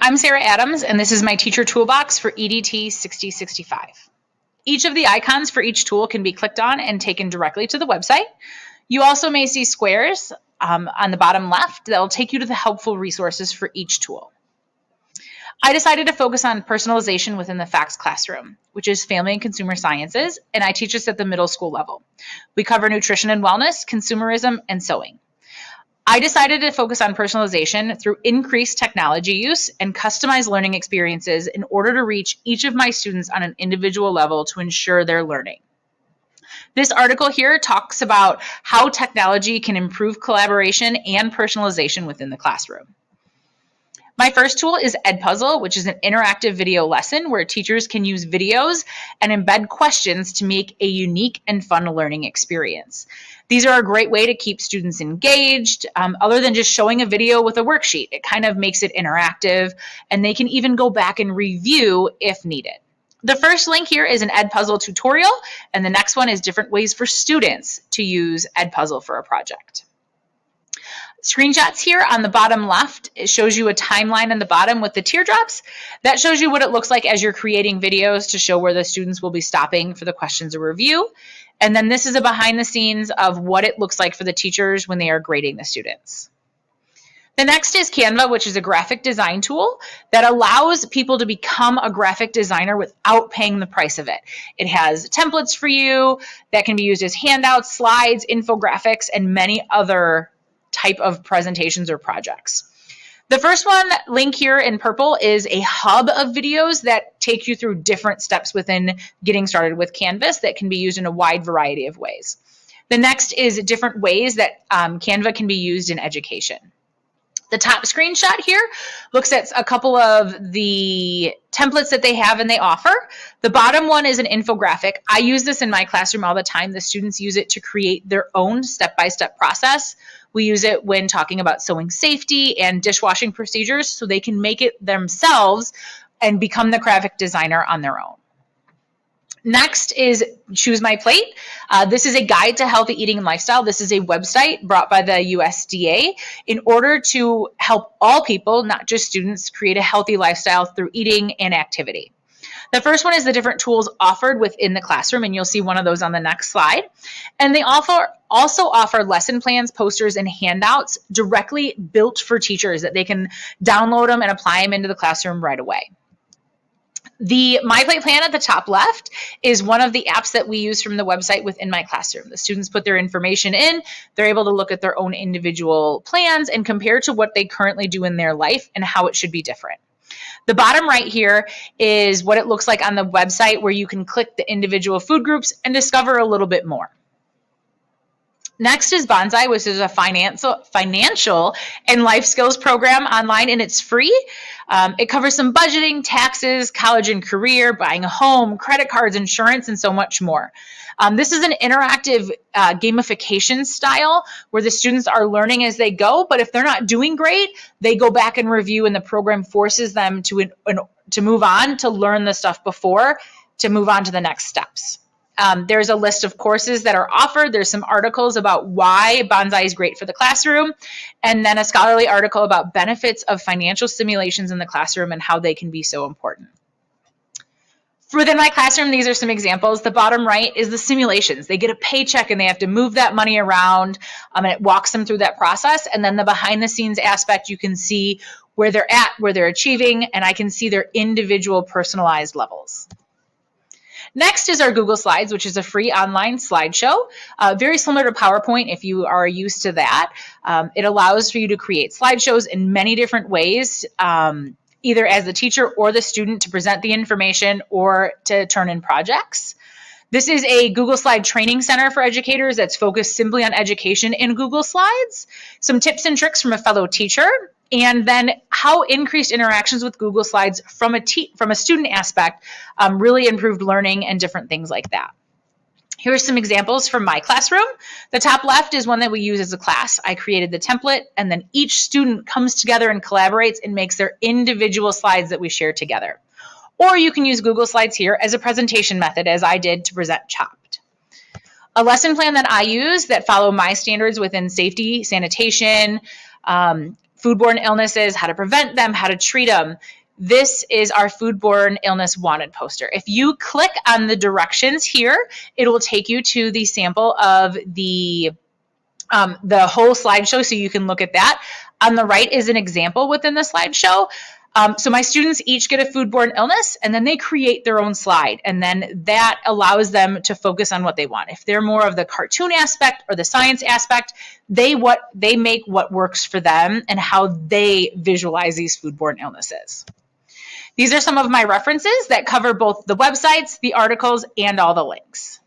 I'm Sarah Adams, and this is my teacher toolbox for EDT 6065. Each of the icons for each tool can be clicked on and taken directly to the website. You also may see squares on the bottom left that will take you to the helpful resources for each tool. I decided to focus on personalization within the FACS classroom, which is Family and Consumer Sciences, and I teach this at the middle school level. We cover nutrition and wellness, consumerism, and sewing. I decided to focus on personalization through increased technology use and customized learning experiences in order to reach each of my students on an individual level to ensure their learning. This article here talks about how technology can improve collaboration and personalization within the classroom. My first tool is Edpuzzle, which is an interactive video lesson where teachers can use videos and embed questions to make a unique and fun learning experience. These are a great way to keep students engaged, other than just showing a video with a worksheet. It kind of makes it interactive, and they can even go back and review if needed. The first link here is an Edpuzzle tutorial, and the next one is different ways for students to use Edpuzzle for a project. Screenshots here on the bottom left, it shows you a timeline on the bottom with the teardrops. That shows you what it looks like as you're creating videos to show where the students will be stopping for the questions or review. And then this is a behind the scenes of what it looks like for the teachers when they are grading the students. The next is Canva, which is a graphic design tool that allows people to become a graphic designer without paying the price of it. It has templates for you that can be used as handouts, slides, infographics, and many other type of presentations or projects. The first one, link here in purple, is a hub of videos that take you through different steps within getting started with Canvas that can be used in a wide variety of ways. The next is different ways that Canva can be used in education. The top screenshot here looks at a couple of the templates that they have and they offer. The bottom one is an infographic. I use this in my classroom all the time. The students use it to create their own step-by-step process. We use it when talking about sewing safety and dishwashing procedures so they can make it themselves and become the graphic designer on their own. Next is Choose My Plate. This is a guide to healthy eating and lifestyle. This is a website brought by the USDA in order to help all people, not just students, create a healthy lifestyle through eating and activity. The first one is the different tools offered within the classroom, and you'll see one of those on the next slide. And they also offer lesson plans, posters, and handouts directly built for teachers that they can download them and apply them into the classroom right away. The My Plate Plan at the top left is one of the apps that we use from the website within my classroom. The students put their information in, they're able to look at their own individual plans and compare to what they currently do in their life and how it should be different. The bottom right here is what it looks like on the website where you can click the individual food groups and discover a little bit more. Next is Bonsai, which is a financial and life skills program online, and it's free. It covers some budgeting, taxes, college and career, buying a home, credit cards, insurance, and so much more. This is an interactive gamification style where the students are learning as they go, but if they're not doing great, they go back and review, and the program forces them to move on, to learn the stuff before, to move on to the next steps. There's a list of courses that are offered. There's some articles about why Bonsai is great for the classroom, and then a scholarly article about benefits of financial simulations in the classroom and how they can be so important. Within my classroom, these are some examples. The bottom right is the simulations. They get a paycheck and they have to move that money around, and it walks them through that process. And then the behind the scenes aspect, you can see where they're at, where they're achieving, and I can see their individual personalized levels. Next is our Google Slides, which is a free online slideshow, very similar to PowerPoint if you are used to that. It allows for you to create slideshows in many different ways, either as the teacher or the student to present the information or to turn in projects. This is a Google Slide training center for educators that's focused simply on education in Google Slides, some tips and tricks from a fellow teacher, and then how increased interactions with Google Slides from a student aspect really improved learning and different things like that. Here are some examples from my classroom. The top left is one that we use as a class. I created the template, and then each student comes together and collaborates and makes their individual slides that we share together. Or you can use Google Slides here as a presentation method, as I did to present Chopped. A lesson plan that I use that follow my standards within safety, sanitation, foodborne illnesses, how to prevent them, how to treat them, this is our foodborne illness wanted poster. If you click on the directions here, it will take you to the sample of the whole slideshow, so you can look at that. On the right is an example within the slideshow. So my students each get a foodborne illness, and then they create their own slide, and then that allows them to focus on what they want. If they're more of the cartoon aspect or the science aspect, they make what works for them and how they visualize these foodborne illnesses. These are some of my references that cover both the websites, the articles, and all the links.